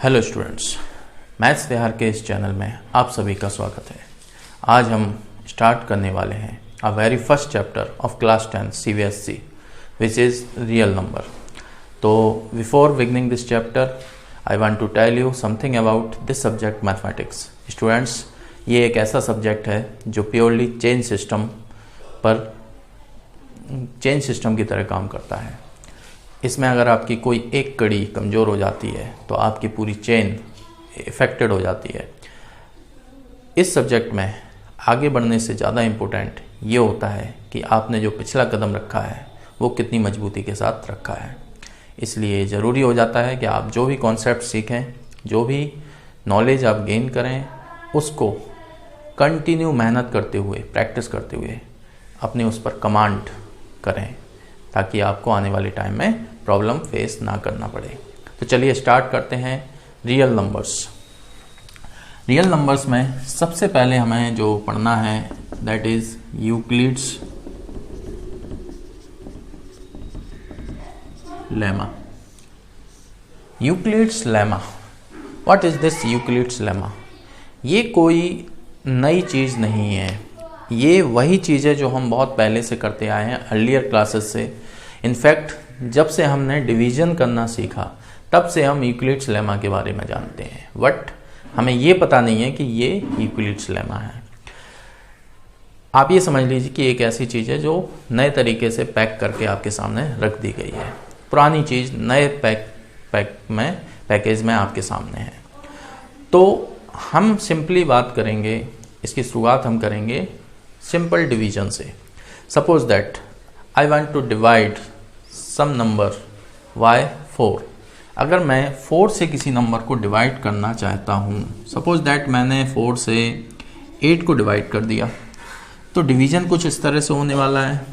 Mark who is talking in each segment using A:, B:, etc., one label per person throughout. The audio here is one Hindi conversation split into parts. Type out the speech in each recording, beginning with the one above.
A: हेलो स्टूडेंट्स, मैथ्स बिहार के इस चैनल में आप सभी का स्वागत है। आज हम स्टार्ट करने वाले हैं a very first chapter of class 10 CBSE which is real number. तो before beginning this chapter I want to tell you something about this subject mathematics. Students, ये एक ऐसा सब्जेक्ट है जो प्योरली चेन सिस्टम की तरह काम करता है। इसमें अगर आपकी कोई एक कड़ी कमज़ोर हो जाती है तो आपकी पूरी चेन इफ़ेक्टेड हो जाती है। इस सब्जेक्ट में आगे बढ़ने से ज़्यादा इम्पोर्टेंट ये होता है कि आपने जो पिछला कदम रखा है वो कितनी मजबूती के साथ रखा है। इसलिए ज़रूरी हो जाता है कि आप जो भी कॉन्सेप्ट सीखें, जो भी नॉलेज आप गेन करें, उसको कंटिन्यू मेहनत करते हुए, प्रैक्टिस करते हुए अपने उस पर कमांड करें, ताकि आपको आने वाले टाइम में प्रॉब्लम फेस ना करना पड़े। तो चलिए स्टार्ट करते हैं रियल नंबर्स। रियल नंबर्स में सबसे पहले हमें जो पढ़ना है that is Euclid's lemma. Euclid's lemma, what is this Euclid's lemma? ये कोई नई चीज़ नहीं है, ये वही चीज़ है जो हम बहुत पहले से करते आए हैं, अर्लियर क्लासेस से। इनफैक्ट जब से हमने डिवीज़न करना सीखा तब से हम यूक्लिड्स लेमा के बारे में जानते हैं, बट हमें ये पता नहीं है कि ये यूक्लिड्स लेमा है। आप ये समझ लीजिए कि एक ऐसी चीज़ है जो नए तरीके से पैक करके आपके सामने रख दी गई है। पुरानी चीज़ नए पैकेज में आपके सामने है। तो हम सिंपली बात करेंगे, इसकी शुरुआत हम करेंगे सिंपल डिवीजन से। Suppose that I want to divide some number y 4। अगर मैं 4 से किसी नंबर को डिवाइड करना चाहता हूँ, सपोज दैट मैंने 4 से 8 को डिवाइड कर दिया, तो डिवीजन कुछ इस तरह से होने वाला है।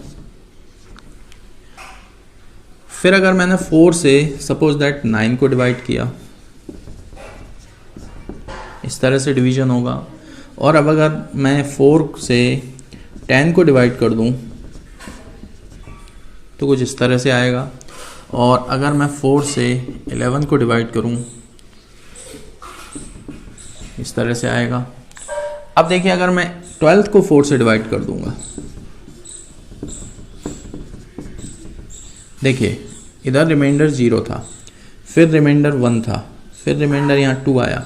A: फिर अगर मैंने 4 से सपोज दैट 9 को डिवाइड किया, इस तरह से डिवीजन होगा। और अब अगर मैं 4 से 10 को डिवाइड कर दूं तो कुछ इस तरह से आएगा। और अगर मैं 4 से 11 को डिवाइड करूं, इस तरह से आएगा। अब देखिए, अगर मैं 12 को 4 से डिवाइड कर दूंगा, देखिए इधर रिमाइंडर 0 था, फिर रिमाइंडर 1 था, फिर रिमाइंडर यहाँ 2 आया,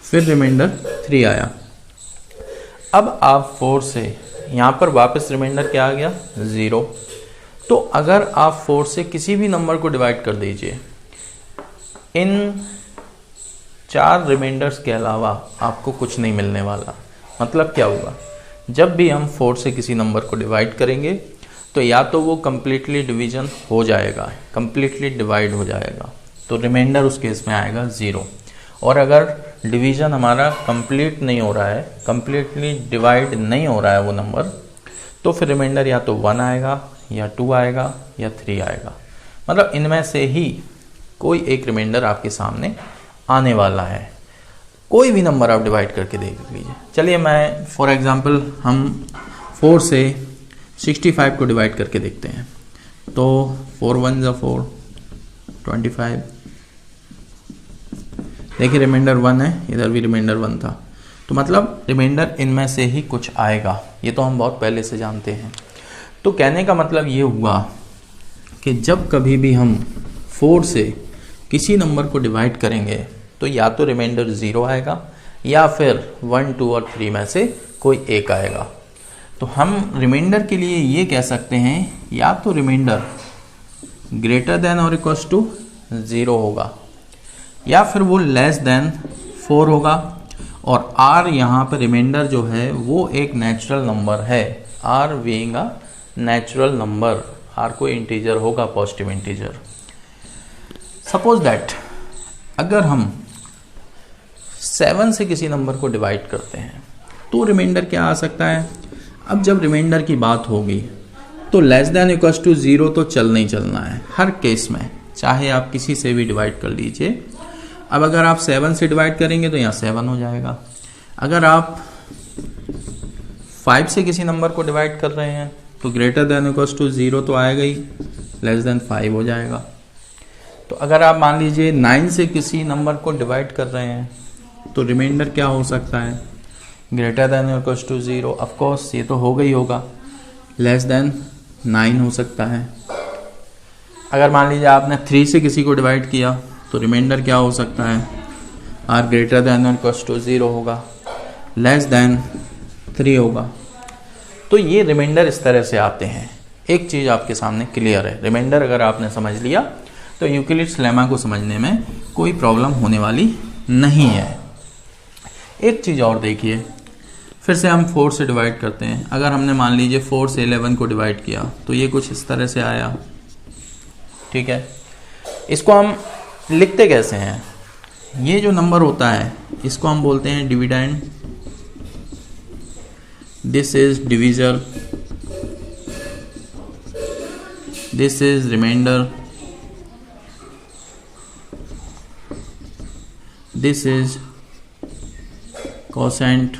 A: फिर रिमाइंडर 3 आया। अब आप 4 से यहाँ पर वापस रिमाइंडर क्या आ गया? 0। तो अगर आप 4 से किसी भी नंबर को डिवाइड कर दीजिए, इन 4 रिमाइंडर्स के अलावा आपको कुछ नहीं मिलने वाला। मतलब क्या होगा? जब भी हम 4 से किसी नंबर को डिवाइड करेंगे तो या तो वो कम्प्लीटली डिवीजन हो जाएगा, कम्प्लीटली डिवाइड हो जाएगा, तो रिमाइंडर उस केस में आएगा 0। और अगर डिवीजन हमारा कंप्लीट नहीं हो रहा है, कम्प्लीटली डिवाइड नहीं हो रहा है वो नंबर, तो फिर रिमाइंडर या तो 1 आएगा, या 2 आएगा, या 3 आएगा। मतलब इनमें से ही कोई एक रिमाइंडर आपके सामने आने वाला है। कोई भी नंबर आप डिवाइड करके देख लीजिए। चलिए मैं फॉर एग्जांपल हम 4 से 65 को डिवाइड करके देखते हैं। तो 4 1 = 4, 25। देखिए रिमाइंडर 1 है, इधर भी रिमाइंडर 1 था, तो मतलब रिमाइंडर इनमें से ही कुछ आएगा। ये तो हम बहुत पहले से जानते हैं। तो कहने का मतलब ये हुआ कि जब कभी भी हम 4 से किसी नंबर को डिवाइड करेंगे तो या तो रिमाइंडर 0 आएगा, या फिर 1 2 और 3 में से कोई एक आएगा। तो हम रिमाइंडर के लिए ये कह सकते हैं, या तो रिमाइंडर ग्रेटर देन और इक्वल टू 0 होगा, या फिर वो लेस देन 4 होगा। और r यहाँ पर रिमाइंडर जो है वो एक नेचुरल नंबर है। r being a natural number, r कोई इंटीजर होगा, पॉजिटिव इंटीजर। सपोज दैट अगर हम 7 से किसी नंबर को डिवाइड करते हैं तो रिमाइंडर क्या आ सकता है? अब जब रिमाइंडर की बात होगी तो लेस देन इक्वल टू 0 तो चलना ही चलना है हर केस में, चाहे आप किसी से भी डिवाइड कर लीजिए। अब अगर आप 7 से डिवाइड करेंगे तो यहाँ 7 हो जाएगा। अगर आप 5 से किसी नंबर को डिवाइड कर रहे हैं तो ग्रेटर देन इक्वल टू 0 तो आएगा ही, लेस देन 5 हो जाएगा। तो अगर आप मान लीजिए 9 से किसी नंबर को डिवाइड कर रहे हैं तो रिमाइंडर क्या हो सकता है, ग्रेटर देन और इक्वल टू 0। ऑफकोर्स ये तो होगा ही होगा, लेस देन 9 हो सकता है। अगर मान लीजिए आपने 3 से किसी को डिवाइड किया तो रिमाइंडर क्या हो सकता है, आर ग्रेटर देन और इक्वल टू 0 होगा, लेस देन 3 होगा। तो ये रिमाइंडर इस तरह से आते हैं। एक चीज़ आपके सामने क्लियर है, रिमाइंडर अगर आपने समझ लिया तो यूक्लिड्स लेमा को समझने में कोई प्रॉब्लम होने वाली नहीं है। एक चीज़ और देखिए, फिर से हम 4 से डिवाइड करते हैं। अगर हमने मान लीजिए 4 से 11 को डिवाइड किया तो ये कुछ इस तरह से आया, ठीक है। इसको हम लिखते कैसे हैं, ये जो नंबर होता है इसको हम बोलते हैं dividend, this is divisor, this is remainder, this is quotient.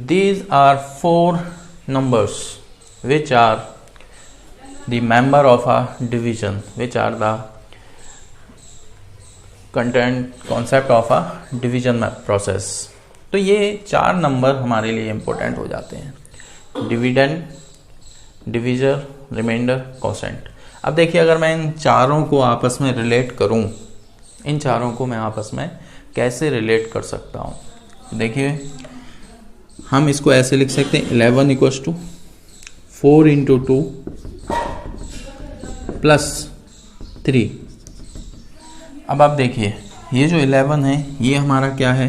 A: These are 4 numbers which are the member of a division, which are the concept of a division process. तो ये 4 नंबर हमारे लिए इम्पोर्टेंट हो जाते हैं, डिविडेंड, डिविजर, रिमाइंडर, क्वोशिएंट। अब देखिए अगर मैं इन चारों को आपस में रिलेट करूं, इन चारों को मैं आपस में कैसे रिलेट कर सकता हूं, देखिए हम इसको ऐसे लिख सकते हैं 11 इक्वल्स टू 4 इंटू 2 प्लस 3। अब आप देखिए ये जो 11 है ये हमारा क्या है,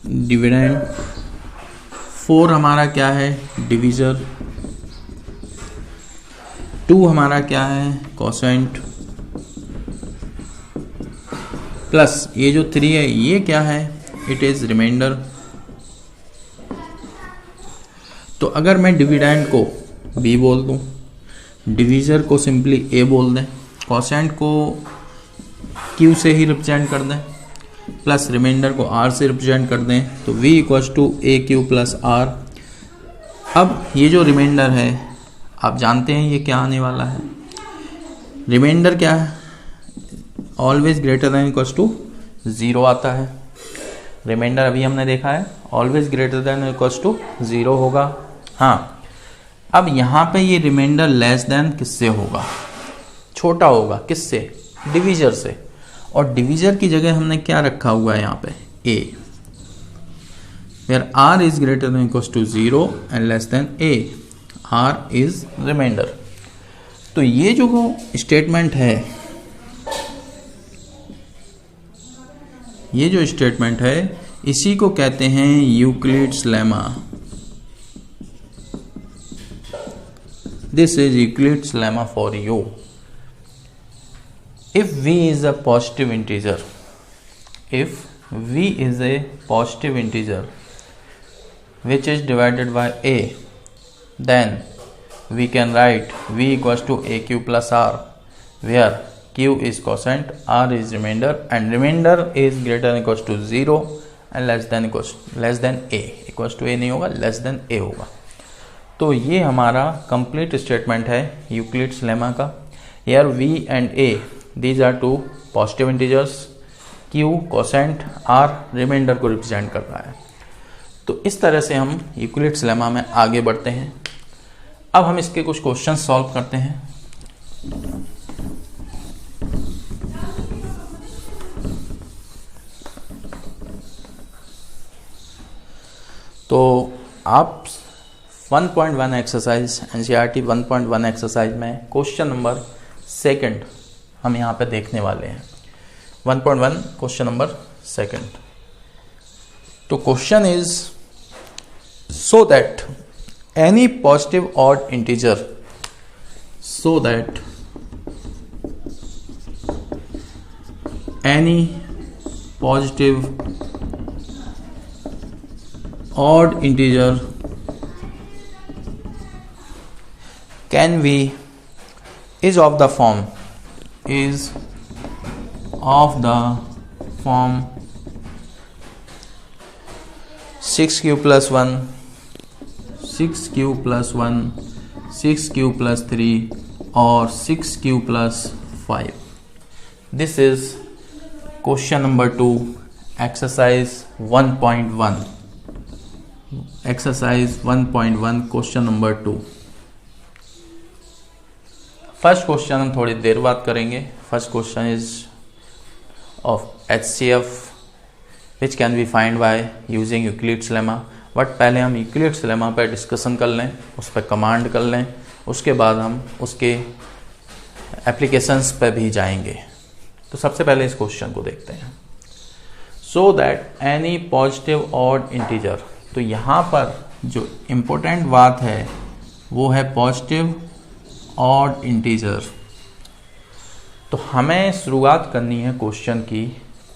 A: डिविडेंड, 4 हमारा क्या है, डिविजर, 2 हमारा क्या है, क्वोशिएंट, प्लस ये जो 3 है ये क्या है, इट इज रिमाइंडर। तो अगर मैं डिविडेंड को b बोल दूं, डिविजर को सिंपली a बोल दें, क्वोशिएंट को q से ही रिप्रेजेंट कर दें, प्लस रिमाइंडर को r से रिप्रेजेंट कर दें, तो v equals to a q plus r। अब ये जो रिमाइंडर है आप जानते हैं ये क्या आने वाला है, रिमाइंडर क्या है, always greater than equals to 0 आता है। रिमाइंडर अभी हमने देखा है always greater than equals to 0 होगा। हाँ, अब यहाँ पे ये रिमाइंडर लेस देन किससे होगा, छोटा होगा, किससे, डिविजर से। और डिविजर की जगह हमने क्या रखा हुआ है यहाँ पे, a, where r is greater than equals to 0 and less than a, r is remainder। तो ये जो स्टेटमेंट है, ये जो स्टेटमेंट है इसी को कहते हैं Euclid's lemma. This is Euclid's lemma for you. If v is a positive integer, if v is a positive integer which is divided by a, then we can write v equals to aq plus r, where q is quotient, r is remainder, and remainder is greater than equals to 0 and less than a, equals to a नहीं होगा, less than a होगा। तो ये हमारा कंप्लीट स्टेटमेंट है यूक्लिड्स लेमा का। Here v and a, these are two positive integers, q quotient, r remainder को रिप्रेजेंट कर रहा है। तो इस तरह से हम यूक्लिड्स लेमा में आगे बढ़ते हैं। अब हम इसके कुछ क्वेश्चन सॉल्व करते हैं। तो आप 1.1 एक्सरसाइज एनसीईआरटी 1.1 एक्सरसाइज में क्वेश्चन नंबर 2 हम यहाँ पे देखने वाले हैं। 1.1 क्वेश्चन नंबर 2। तो question is so that any positive odd integer, so that any positive odd integer can be is of the form 6q plus 1, 6q plus 1, 6q plus 3, और 6q plus 5। This is question number 2, exercise 1.1। Exercise 1.1 question number 2। First question हम थोड़ी देर बाद करेंगे। First question is of HCF which can be find by using Euclid's lemma. But पहले हम यूक्लिड्स लेमा पर डिस्कशन कर लें, उस पर कमांड कर लें, उसके बाद हम उसके एप्लीकेशंस पर भी जाएंगे। तो सबसे पहले इस क्वेश्चन को देखते हैं। So that any positive odd integer, तो यहाँ पर जो इम्पोर्टेंट बात है वो है पॉजिटिव ऑड इंटीजर। तो हमें शुरुआत करनी है क्वेश्चन की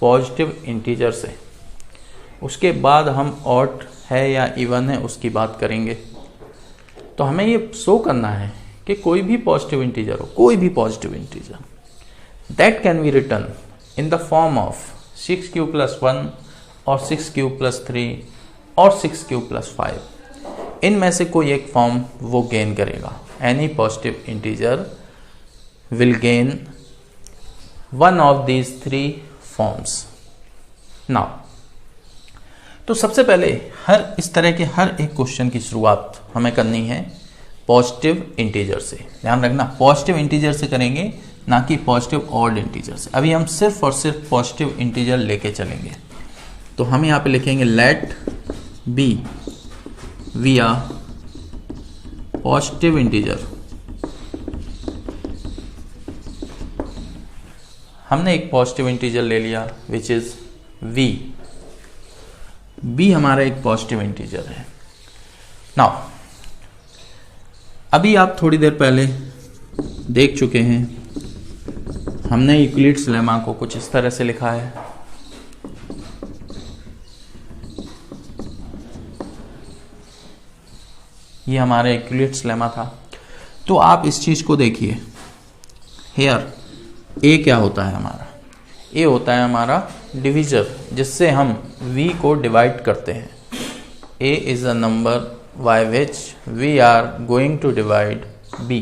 A: पॉजिटिव इंटीजर से, उसके बाद हम ऑड है या इवन है उसकी बात करेंगे। तो हमें ये शो करना है कि कोई भी पॉजिटिव इंटीजर हो, कोई भी positive integer that can be written in the form of 6q plus 1 और 6q प्लस 3 और 6q प्लस 5, इनमें से कोई एक फॉर्म वो गेन करेगा। Any positive integer will gain one of these 3 forms. Now तो सबसे पहले इस तरह के हर एक क्वेश्चन की शुरुआत हमें करनी है पॉजिटिव इंटीजर से। ध्यान रखना, पॉजिटिव इंटीजर से करेंगे, ना कि पॉजिटिव ऑड इंटीजर से। अभी हम सिर्फ और सिर्फ पॉजिटिव इंटीजर लेके चलेंगे। तो हम यहाँ पे लिखेंगे let be v are positive integer. हमने एक पॉजिटिव इंटीजर ले लिया विच इज v। b हमारा एक पॉजिटिव इंटीजर है। नाउ अभी आप थोड़ी देर पहले देख चुके हैं, हमने यूक्लिड्स लेमा को कुछ इस तरह से लिखा है। ये हमारा यूक्लिड्स लेमा था। तो आप इस चीज को देखिए, हेयर ए क्या होता है हमारा, ए होता है हमारा डिविजर, जिससे हम v को डिवाइड करते हैं। a is a number by which we are going to divide b।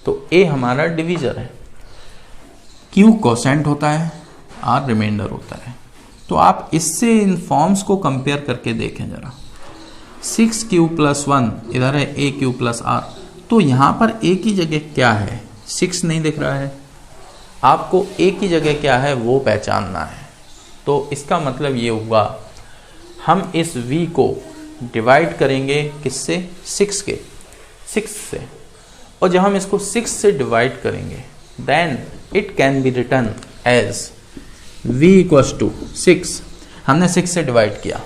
A: तो a हमारा डिविजर है, q कोसेंट होता है, r रिमाइंडर होता है। तो आप इससे इन फॉर्म्स को कंपेयर करके देखें जरा। 6q प्लस 1 इधर है aq प्लस r, तो यहाँ पर a की जगह क्या है, 6 नहीं दिख रहा है, आपको a की जगह क्या है वो पहचानना है। तो इसका मतलब ये हुआ हम इस v को डिवाइड करेंगे किससे, 6 से, और जब हम इसको 6 से डिवाइड करेंगे then it can be written as v equals to 6। हमने 6 से डिवाइड किया,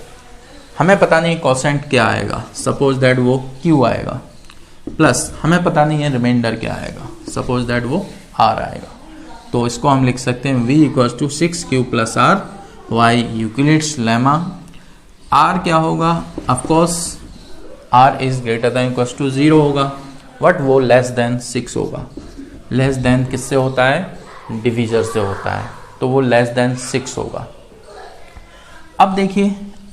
A: हमें पता नहीं कोसेंट क्या आएगा, सपोज दैट वो q आएगा, प्लस हमें पता नहीं है रिमाइंडर क्या आएगा, सपोज दैट वो r आएगा। तो इसको हम लिख सकते हैं v equals to 6q plus r। Why Euclid's lemma, r क्या होगा, of course r is greater than equals to 0 होगा, बट वो लेस देन 6 होगा। लेस देन किससे होता है, डिविजर से होता है, तो वो लेस देन 6 होगा। अब देखिए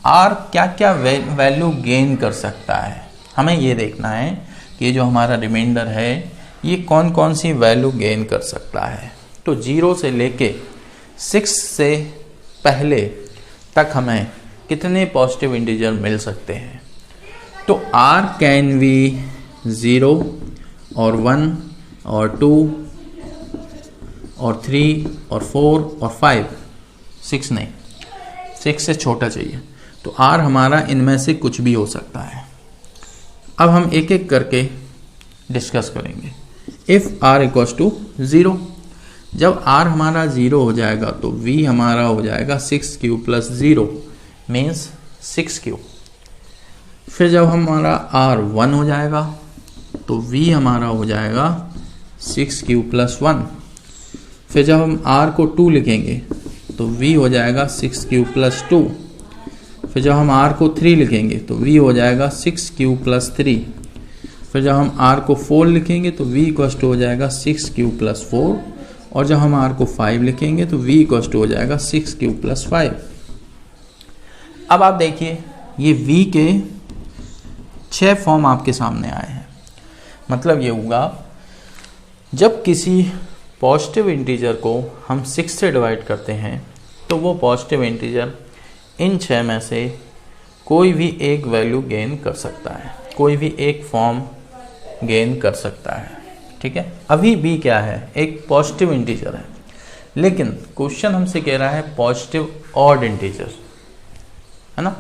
A: r क्या क्या वैल्यू गेन कर सकता है, हमें ये देखना है कि ये जो हमारा रिमाइंडर है ये कौन कौन सी वैल्यू गेन कर सकता है। तो 0 से लेके 6 से पहले तक हमें कितने पॉजिटिव इंटीजर मिल सकते हैं। तो r कैन बी 0 और 1 और 2 और 3 और 4 और 5, 6 नहीं, 6 से छोटा चाहिए। तो r हमारा इनमें से कुछ भी हो सकता है। अब हम एक एक करके डिस्कस करेंगे। इफ r इक्वल्स टू 0, जब r हमारा 0 हो जाएगा तो v हमारा हो जाएगा 6q प्लस 0 मीन्स 6q। फिर जब हमारा r 1 हो जाएगा तो v हमारा हो जाएगा 6q प्लस 1। फिर जब हम r को 2 लिखेंगे तो v हो जाएगा 6q प्लस 2। फिर जब हम r को 3 लिखेंगे तो v हो जाएगा 6q प्लस 3। फिर जब हम r को 4 लिखेंगे तो v इक्वल्स टू हो जाएगा 6q प्लस 4, और जब हम r को 5 लिखेंगे तो v इक्वल्स टू हो जाएगा 6q प्लस 5। अब आप देखिए ये v के 6 फॉर्म आपके सामने आए हैं। मतलब ये होगा जब किसी पॉजिटिव इंटीजर को हम 6 से डिवाइड करते हैं तो वो पॉजिटिव इंटीजर इन 6 में से कोई भी एक वैल्यू गेन कर सकता है, कोई भी एक फॉर्म गेन कर सकता है। ठीक है, अभी b क्या है, एक पॉजिटिव इंटीजर है, लेकिन क्वेश्चन हमसे कह रहा है पॉजिटिव ऑड इंटीजर, है ना।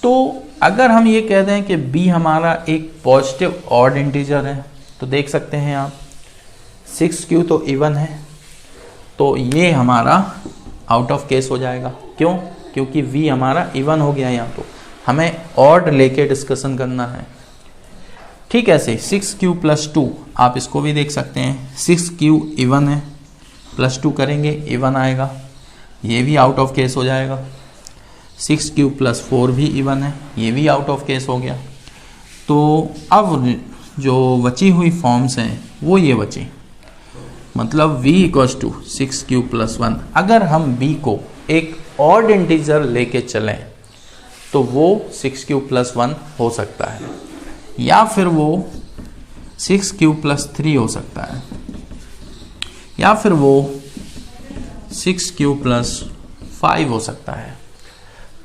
A: तो अगर हम ये कह दें कि b हमारा एक पॉजिटिव ऑड इंटीजर है, तो देख सकते हैं आप 6q तो इवन है, तो ये हमारा आउट ऑफ केस हो जाएगा। क्यों? क्योंकि v हमारा इवन हो गया। यहाँ तो हमें ऑड लेके डिस्कशन करना है। ठीक है, ऐसे 6q + 2 आप इसको भी देख सकते हैं। 6q इवन है, +2 करेंगे इवन आएगा, ये भी आउट ऑफ केस हो जाएगा। 6q + 4 भी इवन है, ये भी आउट ऑफ केस हो गया। तो अब जो बची हुई फॉर्म्स हैं वो ये बची, मतलब v = 6q + 1। अगर हम b को एक ऑड इंटीजर लेके चलें तो वो 6q + 1 हो सकता है, या फिर वो 6q + 3 हो सकता है, या फिर वो 6q + 5 हो सकता है।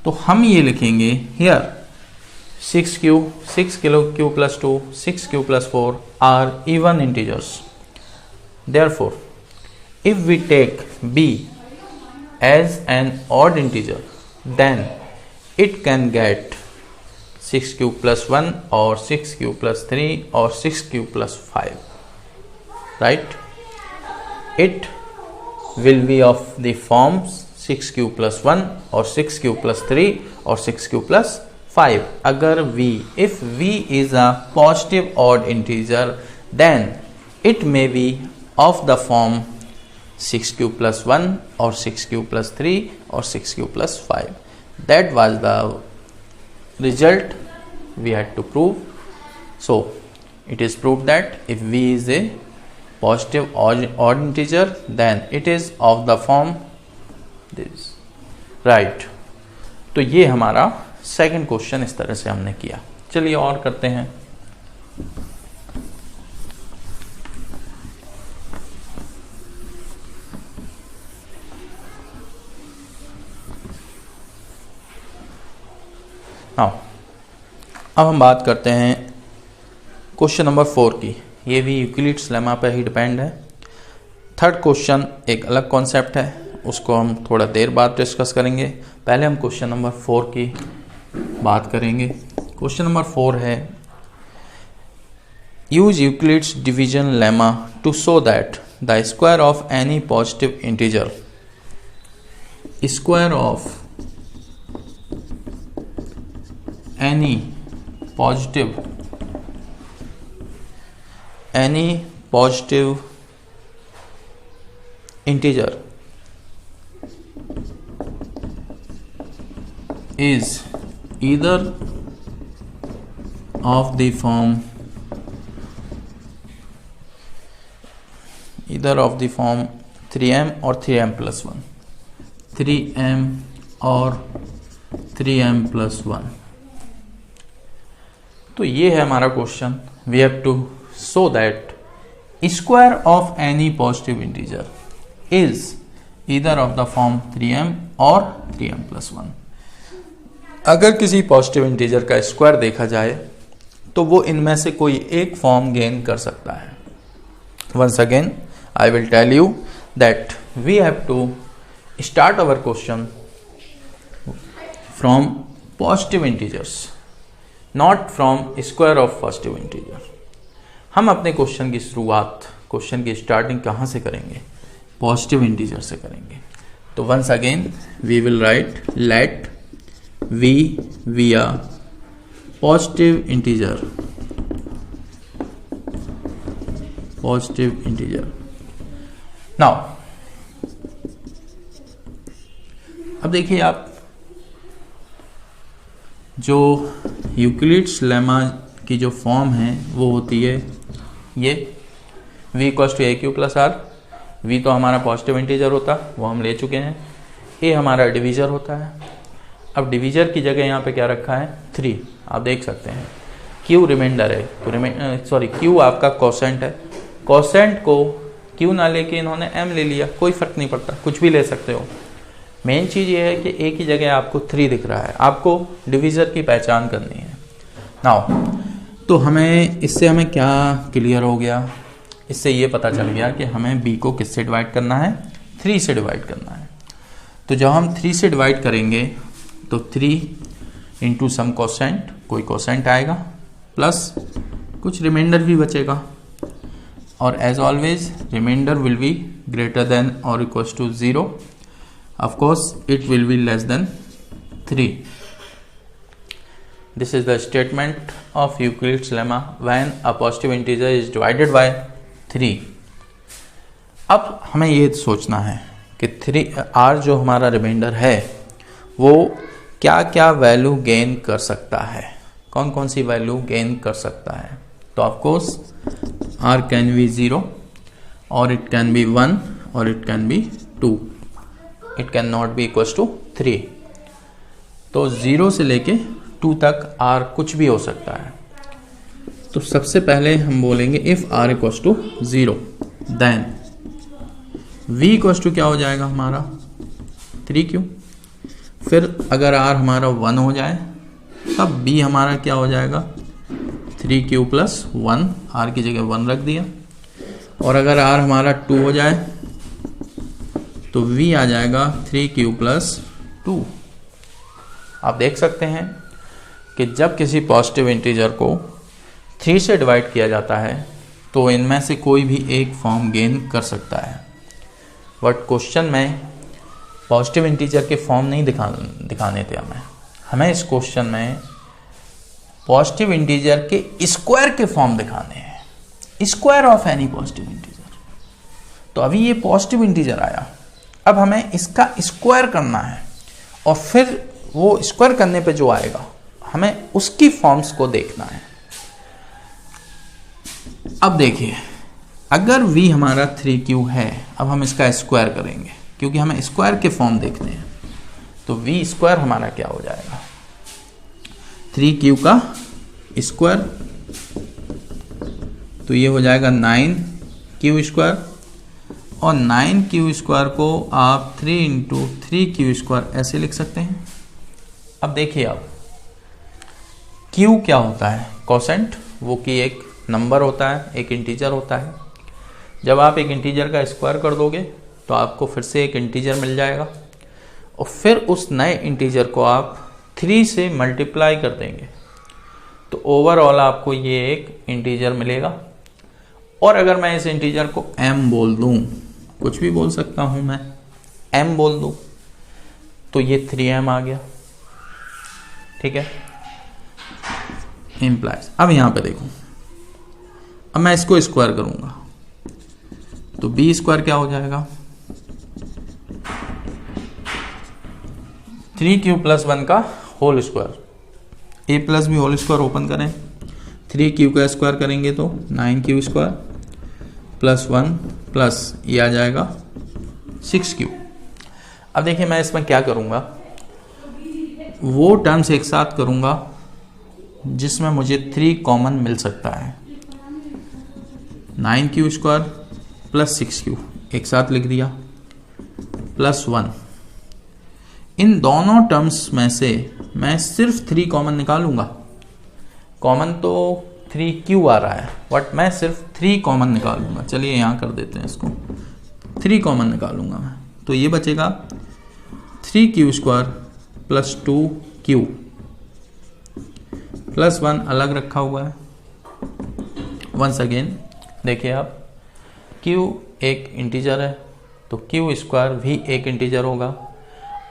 A: तो हम ये लिखेंगे here 6q + 2, 6q + 4 are even integers. Therefore, if we take b as an odd integer, then it can get 6q + 1 or 6q + 3 or 6q + 5, right? It will be of the forms 6q + 1 or 6q + 3 or 6q + 5. अगर if v is a positive odd integer, then it may be of the form 6q + 1 or 6q + 3 or 6q + 5. That was the result we had to prove. So it is proved that if v is a positive odd integer, then it is of the form this, right? तो ये हमारा सेकंड क्वेश्चन इस तरह से हमने किया। चलिए और करते हैं। अब हम बात करते हैं क्वेश्चन नंबर 4 की। ये भी यूक्लिड्स लेमा पे ही डिपेंड है। थर्ड क्वेश्चन एक अलग कॉन्सेप्ट है, उसको हम थोड़ा देर बाद डिस्कस करेंगे। पहले हम क्वेश्चन नंबर 4 की बात करेंगे। क्वेश्चन नंबर 4 है, use Euclid's division lemma to show that the square of any positive integer, square of any positive integer is either of the form 3m or 3m + 1, 3m or 3m + 1। तो ये है हमारा question. We have to show that square of any positive integer is either of the form 3m और 3m + 1। अगर किसी पॉजिटिव इंटीजर का स्क्वायर देखा जाए तो वो इनमें से कोई एक फॉर्म गेन कर सकता है। Once again I will tell you that we have to start our question from positive integers, not from square of positive integer. हम अपने क्वेश्चन की शुरुआत, क्वेश्चन की स्टार्टिंग कहाँ से करेंगे? पॉजिटिव इंटीजर से करेंगे। तो once again we will write let v be a positive integer, positive integer. Now अब देखिए आप, जो यूक्लिड्स लेमा की जो फॉर्म है वो होती है ये v = aq + r। v तो हमारा पॉजिटिव इंटीजर होता, वो हम ले चुके हैं। a हमारा डिवीजर होता है। अब डिवीजर की जगह यहाँ पे क्या रखा है? 3। आप देख सकते हैं q रिमाइंडर है, q आपका कोसेंट है, कोसेंट को क्यू ना लेके इन्होंने एम ले लिया, कोई फर्क नहीं पड़ता, कुछ भी ले सकते हो। मेन चीज़ ये है कि एक ही जगह आपको 3 दिख रहा है, आपको डिवीज़र की पहचान करनी है। नाउ तो हमें इससे हमें क्या क्लियर हो गया, इससे ये पता चल गया कि हमें b को किससे डिवाइड करना है, 3 से डिवाइड करना है। तो जब हम 3 से डिवाइड करेंगे तो 3 इंटू सम कोसेंट, कोई कोसेंट आएगा, प्लस कुछ रिमाइंडर भी बचेगा, और as always remainder will be greater than और equals to 0, of course it will be less than 3। This is the statement of Euclid's lemma when a positive integer is divided by 3। अब हमें ये सोचना है कि r जो हमारा रिमाइंडर है वो क्या क्या वैल्यू गेन कर सकता है, कौन कौन सी वैल्यू गेन कर सकता है। तो of course r can be 0 और इट कैन बी 1 और it can be 2, it can not be equals to 3। तो 0 से लेके 2 तक r कुछ भी हो सकता है। तो सबसे पहले हम बोलेंगे if r equals to 0 then v equals to क्या हो जाएगा हमारा 3q। फिर अगर r हमारा 1 हो जाए तब b हमारा क्या हो जाएगा 3q प्लस 1, r की जगह 1 रख दिया। और अगर r हमारा 2 हो जाए तो v आ जाएगा 3q प्लस 2। आप देख सकते हैं कि जब किसी पॉजिटिव इंटीजर को 3 से डिवाइड किया जाता है तो इनमें से कोई भी एक फॉर्म गेन कर सकता है। बट क्वेश्चन में पॉजिटिव इंटीजर के फॉर्म नहीं दिखाने थे हमें इस क्वेश्चन में पॉजिटिव इंटीजर के स्क्वायर के फॉर्म दिखाने हैं, square of any positive integer. तो अभी ये पॉजिटिव इंटीजर आया, अब हमें इसका स्क्वायर करना है और फिर वो स्क्वायर करने पे जो आएगा हमें उसकी फॉर्म्स को देखना है। अब देखिए अगर v हमारा 3q है, अब हम इसका स्क्वायर करेंगे क्योंकि हमें स्क्वायर के फॉर्म देखने हैं। तो v स्क्वायर हमारा क्या हो जाएगा 3q का स्क्वायर, तो ये हो जाएगा 9q स्क्वायर, और 9q स्क्वायर को आप 3 इंटू 3q स्क्वायर ऐसे लिख सकते हैं। अब देखिए आप q क्या होता है, कोसेंट, वो कि एक नंबर होता है, एक इंटीजर होता है। जब आप एक इंटीजर का स्क्वायर कर दोगे तो आपको फिर से एक इंटीजर मिल जाएगा, और फिर उस नए इंटीजर को आप 3 से मल्टीप्लाई कर देंगे तो ओवरऑल आपको ये एक इंटीजर मिलेगा। और अगर मैं इस इंटीजर को m बोल दूं, कुछ भी बोल सकता हूं मैं, m बोल दूं, तो ये 3m आ गया, ठीक है, इम्प्लाइज। अब यहां पे देखो, अब मैं इसको स्क्वायर करूंगा तो b स्क्वायर क्या हो जाएगा 3q प्लस 1 का whole square, a plus b whole square open करें, 3q का स्क्वायर करेंगे तो 9q स्क्वायर प्लस 1 प्लस ये आ जाएगा 6q। अब देखिए मैं इसमें क्या करूंगा, वो टर्म्स एक साथ करूंगा जिसमें मुझे 3 कॉमन मिल सकता है। 9q स्क्वायर प्लस 6q एक साथ लिख दिया, प्लस 1। इन दोनों टर्म्स में से मैं सिर्फ 3 कॉमन निकालूंगा। कॉमन तो 3q आ रहा है, बट मैं सिर्फ 3 कॉमन निकालूंगा। चलिए यहाँ कर देते हैं इसको, 3 कॉमन निकालूंगा मैं, तो ये बचेगा 3q square plus 2q plus 1 अलग रखा हुआ है। वंस अगेन देखिए आप, q एक इंटीजर है तो q स्क्वायर भी एक इंटीजर होगा,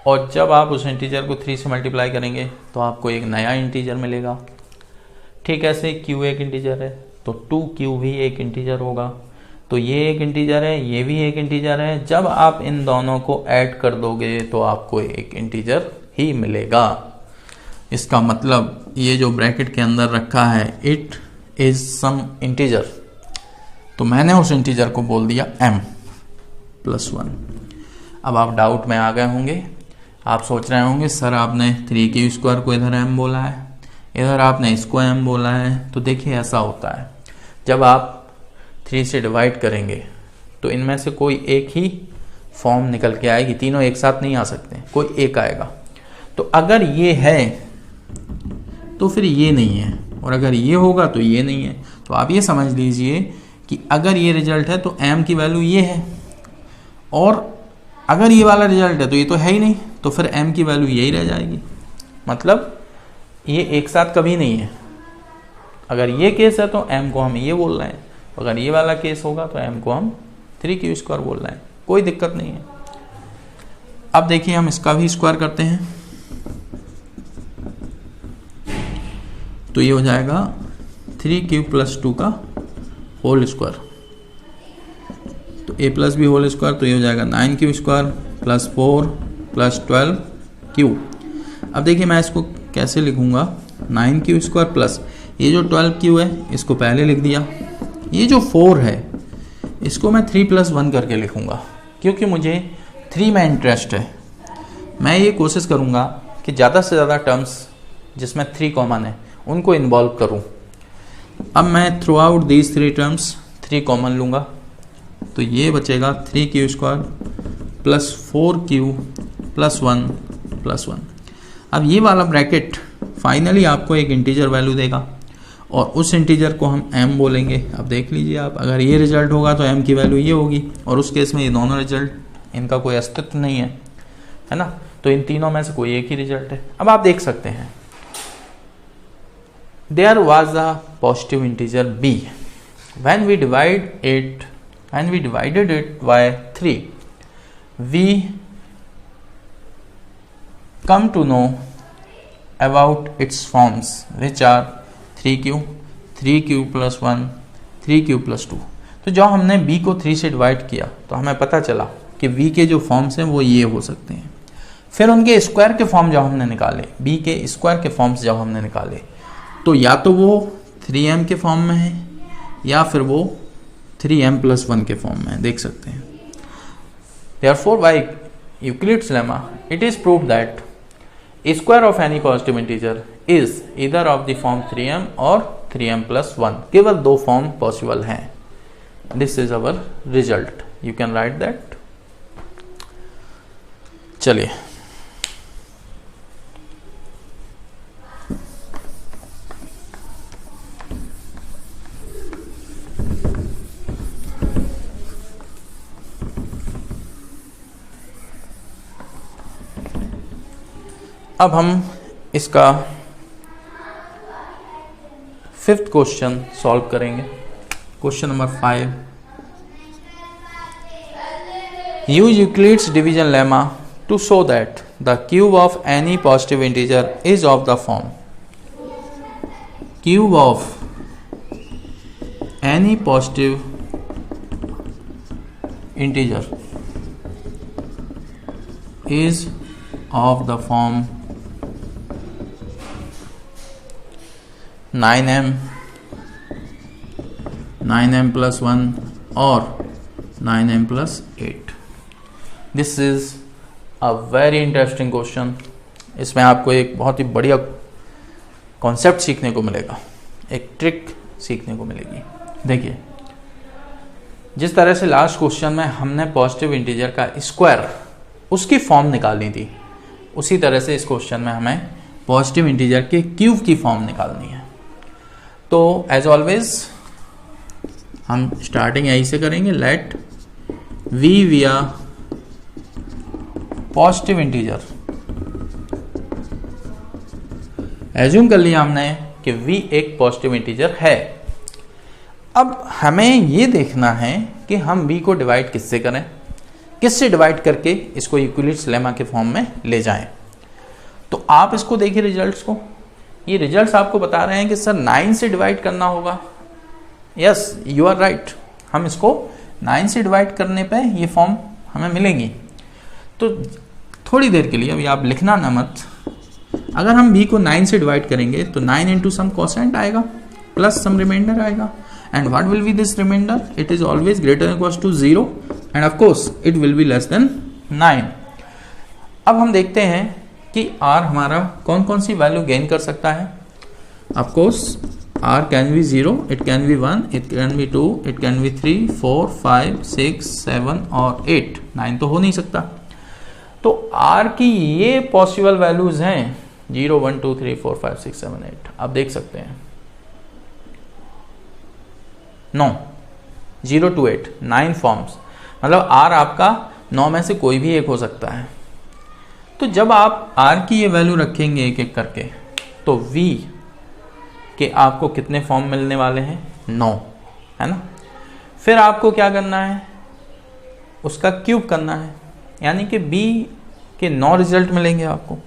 A: और जब आप उस इंटीजर को 3 से मल्टीप्लाई करेंगे तो आपको एक नया इंटीजर मिलेगा। ठीक ऐसे q एक इंटीजर है तो 2q भी एक इंटीजर होगा, तो ये एक इंटीजर है, ये भी एक इंटीजर है। जब आप इन दोनों को ऐड कर दोगे तो आपको एक इंटीजर ही मिलेगा। इसका मतलब ये जो ब्रैकेट के अंदर रखा है इट इज सम इंटीजर, तो मैंने उस इंटीजर को बोल दिया m प्लस 1। अब आप डाउट में आ गए होंगे, आप सोच रहे होंगे सर आपने 3q स्क्वायर को इधर m बोला है, इधर आपने इसको m बोला है। तो देखिए ऐसा होता है, जब आप 3 से डिवाइड करेंगे तो इनमें से कोई एक ही फॉर्म निकल के आएगी, तीनों एक साथ नहीं आ सकते, कोई एक आएगा। तो अगर ये है तो फिर ये नहीं है, और अगर ये होगा तो ये नहीं है। तो आप ये समझ लीजिए कि अगर ये रिजल्ट है तो m की वैल्यू ये है, और अगर ये वाला रिजल्ट है तो ये तो है ही नहीं, तो फिर m की वैल्यू यही रह जाएगी। मतलब ये एक साथ कभी नहीं है। अगर ये केस है तो m को हम ये बोल रहे हैं, अगर ये वाला केस होगा तो m को हम 3q² बोल रहे हैं, कोई दिक्कत नहीं है। अब देखिए हम इसका भी स्क्वायर करते हैं, तो ये हो जाएगा 3q + 2 का होल स्क्वायर, तो a plus b whole square, तो ये हो जाएगा 9q² + 4 + 12q। अब देखिए मैं इसको कैसे लिखूंगा, 9q² प्लस ये जो 12q है इसको पहले लिख दिया, ये जो 4 है इसको मैं 3 + 1 करके लिखूंगा, क्योंकि मुझे 3 में इंटरेस्ट है। मैं ये कोशिश करूंगा कि ज़्यादा से ज़्यादा टर्म्स जिसमें 3 कॉमन है उनको इन्वॉल्व करूं। अब मैं through out these 3 terms 3 common लूंगा, तो ये बचेगा 3q² + 4q + 1 + 1। अब ये वाला ब्रैकेट फाइनली आपको एक इंटीजर वैल्यू देगा, और उस इंटीजर को हम m बोलेंगे। अब देख लीजिए आप, अगर ये रिजल्ट होगा तो m की वैल्यू ये होगी, और उस केस में ये दोनों रिजल्ट इनका कोई अस्तित्व नहीं है ना, तो इन तीनों में से कोई एक ही रिजल्ट है। अब आप देख सकते हैं there was a positive integer b, when we divided it by 3 we come to know about its forms which are 3q + 1 3q + 2। तो जब हमने b को 3 से डिवाइड किया तो हमें पता चला कि v के जो फॉर्म्स हैं वो ये हो सकते हैं। फिर उनके स्क्वायर के फॉर्म जब हमने निकाले, b के स्क्वायर के फॉर्म्स जब हमने निकाले, तो या तो वो 3m के फॉर्म में है या फिर वो 3m + 1 के फॉर्म में है, देख सकते हैं। Therefore by Euclid's lemma it is proved that a square of any positive integer is either of the form 3m or 3m + 1। केवल 2 फॉर्म पॉसिबल हैं। This is our result, you can write that। चलिए अब हम इसका 5th क्वेश्चन सॉल्व करेंगे। Question number 5, use Euclid's division lemma to show that the cube of any positive integer is of the form, cube of any positive integer is of the form 9m + 1 और 9m + 8। This is a very interesting question. इसमें आपको एक बहुत ही बढ़िया कॉन्सेप्ट सीखने को मिलेगा, एक ट्रिक सीखने को मिलेगी। देखिए जिस तरह से लास्ट क्वेश्चन में हमने पॉजिटिव इंटीजर का स्क्वायर उसकी फॉर्म निकालनी थी, उसी तरह से इस क्वेश्चन में हमें पॉजिटिव इंटीजर के क्यूब की फॉर्म निकालनी है। तो एज ऑलवेज हम स्टार्टिंग यहीं से करेंगे, let v be a positive integer. Assume कर लिया हमने कि v एक पॉजिटिव इंटीजर है। अब हमें ये देखना है कि हम v को डिवाइड किससे करें, किससे डिवाइड करके इसको यूक्लिड्स लेमा के फॉर्म में ले जाएं। तो आप इसको देखिए रिजल्ट्स को, ये रिजल्ट्स आपको बता रहे हैं कि सर 9 से डिवाइड करना होगा। यस यू आर राइट, हम इसको 9 से डिवाइड करने पे ये फॉर्म हमें मिलेंगी। तो थोड़ी देर के लिए अभी आप लिखना ना मत, अगर हम b को 9 से डिवाइड करेंगे तो 9 इंटू सम कोसेंट आएगा प्लस सम रिमाइंडर आएगा, and what will be this remainder, it is always greater than equals to 0 and of course it will be less than 9। अब हम देखते हैं कि r हमारा कौन कौन सी वैल्यू गेन कर सकता है। Of course r can be 0, it can be 1, it can be 2, it can B 3, 4, 5, 6, 7 और 8, 9 तो हो नहीं सकता। तो r की ये पॉसिबल वैल्यूज हैं 0, 1, 2, 3, 4, 5, 6, 7, 8। आप देख सकते हैं 9, 0 to 8, 9 फॉर्म्स, मतलब r आपका 9 में से कोई भी एक हो सकता है। तो जब आप r की ये वैल्यू रखेंगे एक एक करके, तो v के आपको कितने फॉर्म मिलने वाले हैं? 9, है ना। फिर आपको क्या करना है? उसका क्यूब करना है, यानी कि b के 9 रिजल्ट मिलेंगे आपको।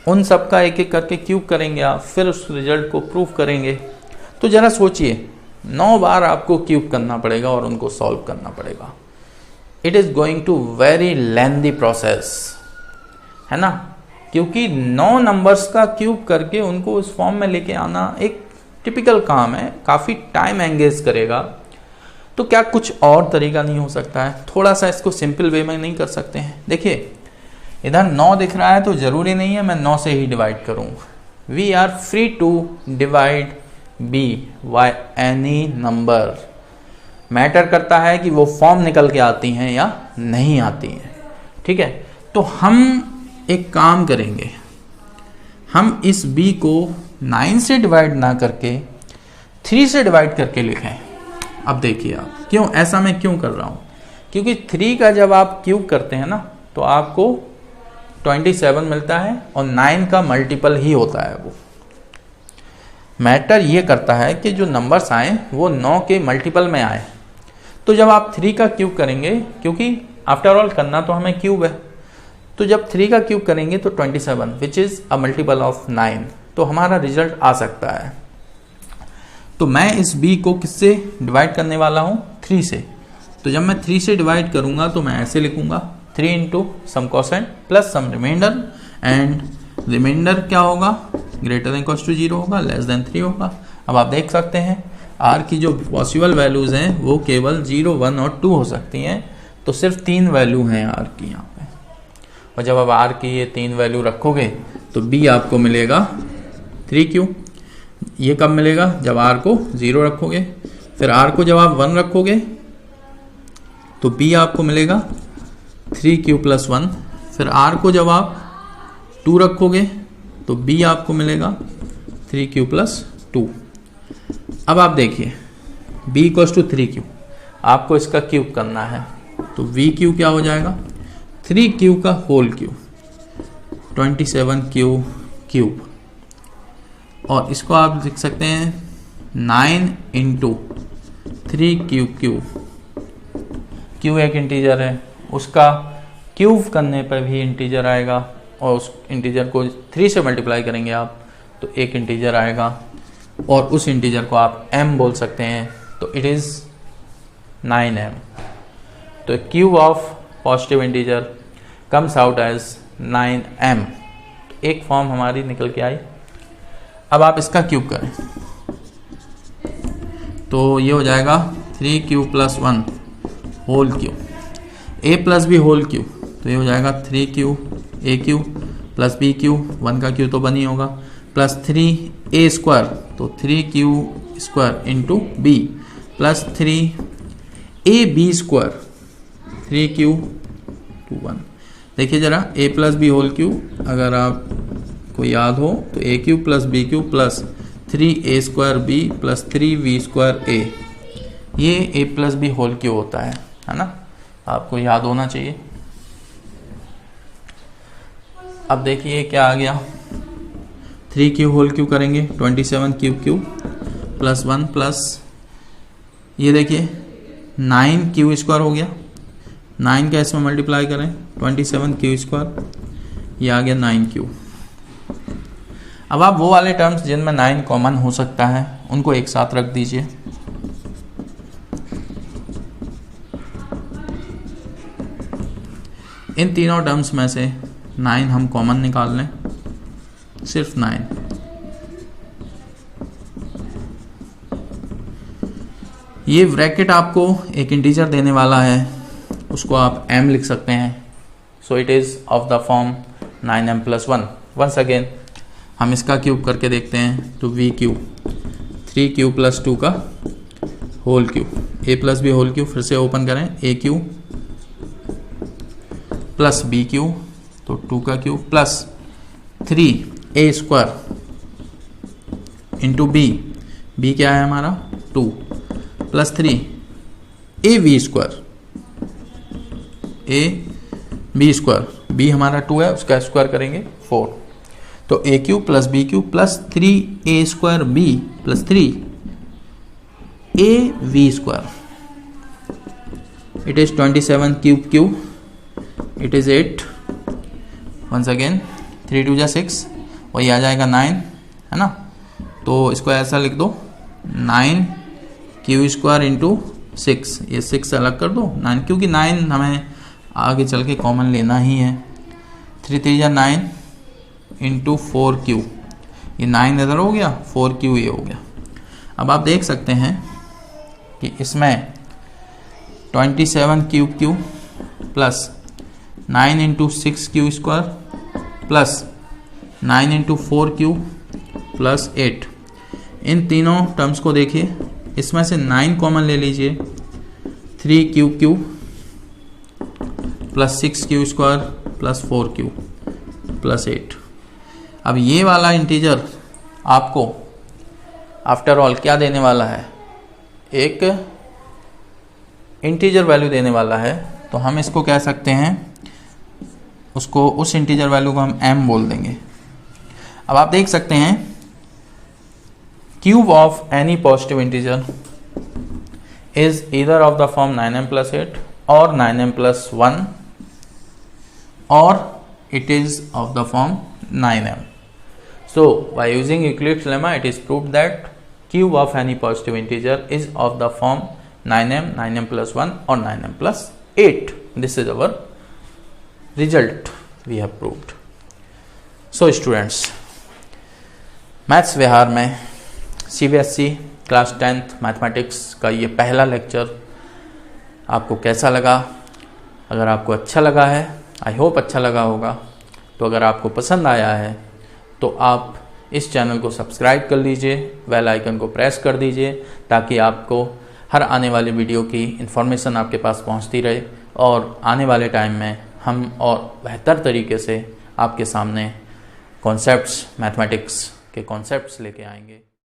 A: उन सब का एक एक करके क्यूब करेंगे आप, फिर उस रिजल्ट को प्रूफ करेंगे। तो जरा सोचिए, 9 बार आपको क्यूब करना पड़ेगा और उनको सॉल्व करना पड़ेगा। It is going to very lengthy process, है ना, क्योंकि 9 नंबर्स का क्यूब करके उनको उस फॉर्म में लेके आना एक टिपिकल काम है, काफ़ी टाइम एंगेज करेगा। तो क्या कुछ और तरीका नहीं हो सकता है? थोड़ा सा इसको सिंपल वे में नहीं कर सकते हैं? देखिए, इधर 9 दिख रहा है तो ज़रूरी नहीं है मैं 9 से ही डिवाइड करूँ। We are free to divide b by any number. Matter करता है कि वो फॉर्म निकल के आती हैं या नहीं आती हैं, ठीक है। तो हम एक काम करेंगे, हम इस b को 9 से डिवाइड ना करके 3 से डिवाइड करके लिखें। अब देखिए आप, क्यों ऐसा मैं क्यों कर रहा हूँ? क्योंकि 3 का जब आप क्यूब करते हैं ना तो आपको 27 मिलता है और 9 का मल्टीपल ही होता है। वो मैटर ये करता है कि जो नंबर्स आए वो 9 के मल्टीपल में आए। तो जब आप 3 का क्यूब करेंगे, क्योंकि आफ्टर ऑल करना तो हमें क्यूब है, तो जब 3 का क्यूब करेंगे तो 27 which is a multiple of 9, तो हमारा रिजल्ट आ सकता है। तो मैं इस b को किससे डिवाइड करने वाला हूँ? 3 से। तो जब मैं 3 से डिवाइड करूँगा तो मैं ऐसे लिखूँगा 3 into some quotient plus some remainder, and remainder क्या होगा? ग्रेटर देन इक्वल्स टू 0 होगा, लेस देन 3 होगा। अब आप देख सकते हैं r की जो पॉसिबल वैल्यूज़ हैं वो केवल 0, 1 और 2 हो सकती हैं। तो सिर्फ 3 वैल्यू हैं r की यहाँ पे, और जब आप r की ये 3 वैल्यू रखोगे तो b आपको मिलेगा 3q। ये कब मिलेगा? जब r को 0 रखोगे। फिर r को जब आप 1 रखोगे तो b आपको मिलेगा 3q प्लस 1। फिर r को जब आप 2 रखोगे तो b आपको मिलेगा 3q प्लस 2। अब आप देखिए b इक्वल्स टू 3q, आपको इसका क्यूब करना है, तो vq क्या हो जाएगा? 3q का होल क्यूब, 27q क्यूब। और इसको आप लिख सकते हैं 9 इंटू 3q क्यूब। q एक इंटीजर है, उसका क्यूब करने पर भी इंटीजर आएगा, और उस इंटीजर को 3 से मल्टीप्लाई करेंगे आप तो एक इंटीजर आएगा, और उस इंटीजर को आप m बोल सकते हैं, तो इट इज़ 9m। तो cube of positive integer comes out as 9m। एक फॉर्म हमारी निकल के आई। अब आप इसका क्यूब करें तो ये हो जाएगा 3q plus 1 whole cube, a plus b whole cube, तो ये हो जाएगा 3q a cube plus b cube, 1 का क्यूब तो 1 ही होगा, प्लस 3a स्क्वायर, तो 3q square into b plus 3ab square, 3q to 1। देखिए ज़रा a plus B whole cube अगर आपको याद हो तो a cube plus b cube plus 3a square b plus 3b square a, ये a plus B whole cube होता है ना, आपको याद होना चाहिए। अब देखिए क्या आ गया, 3q होल क्यूब करेंगे 27q क्यूब प्लस 1 प्लस ये देखिए 9q स्क्वायर हो गया, 9 का इसमें मल्टीप्लाई करें 27q स्क्वायर, ये आ गया 9q। अब आप वो वाले टर्म्स जिनमें 9 कॉमन हो सकता है उनको एक साथ रख दीजिए। इन तीनों टर्म्स में से 9 हम कॉमन निकाल लें, सिर्फ 9। ये ब्रैकेट आपको एक इंटीजर देने वाला है, उसको आप m लिख सकते हैं। So it is of the form 9m+1। Once again हम इसका क्यूब करके देखते हैं, तो v क्यूब 3q प्लस 2 का whole cube, a plus B whole cube, फिर से ओपन करें, A Q plus B Q, तो 2 का cube plus 3a square into B क्या है हमारा 2 plus 3ab square, ab square, b हमारा 2 है उसका स्क्वायर करेंगे 4, तो A Q plus B Q plus 3a square b plus 3ab square, it is 27 cube Q, it is 8, once again 3 2 जा 6, वही आ जाएगा 9, है ना। तो इसको ऐसा लिख दो 9 क्यू स्क्वायर इंटू 6, ये 6 अलग कर दो 9, क्योंकि 9 हमें आगे चल के कॉमन लेना ही है। 3 3 जा 9 इंटू 4 क्यू, ये 9 इधर हो गया, 4 क्यू ये हो गया। अब आप देख सकते हैं कि इसमें 27 cube Q plus 9 into 6 Q square plus 9 into 4 Q plus 8, इन तीनों टर्म्स को देखिए, इसमें से 9 कॉमन ले लीजिए, 3 Q Q plus 6 Q square plus 4 Q plus 8। अब ये वाला इंटीजर आपको आफ्टर ऑल क्या देने वाला है, एक इंटीजर वैल्यू देने वाला है, तो हम इसको कह सकते हैं, उसको उस इंटीजर वैल्यू को हम m बोल देंगे। अब आप देख सकते हैं cube of any positive integer is either of the form 9m plus 8 और 9m plus 1 or it is of the form 9m. So by using Euclid's lemma it is proved that cube of any positive integer is of the form 9m, 9m plus 1 or 9m plus 8. This is our result we have proved. So students, maths विहार में CBSE क्लास 10th मैथमेटिक्स का ये पहला लेक्चर आपको कैसा लगा? अगर आपको अच्छा लगा है, आई होप अच्छा लगा होगा, तो अगर आपको पसंद आया है तो आप इस चैनल को सब्सक्राइब कर लीजिए, बेल आइकन को प्रेस कर दीजिए, ताकि आपको हर आने वाली वीडियो की इन्फॉर्मेशन आपके पास पहुंचती रहे और आने वाले टाइम में हम और बेहतर तरीके से आपके सामने कॉन्सेप्ट्स, मैथमेटिक्स के कॉन्सेप्ट्स लेके आएंगे।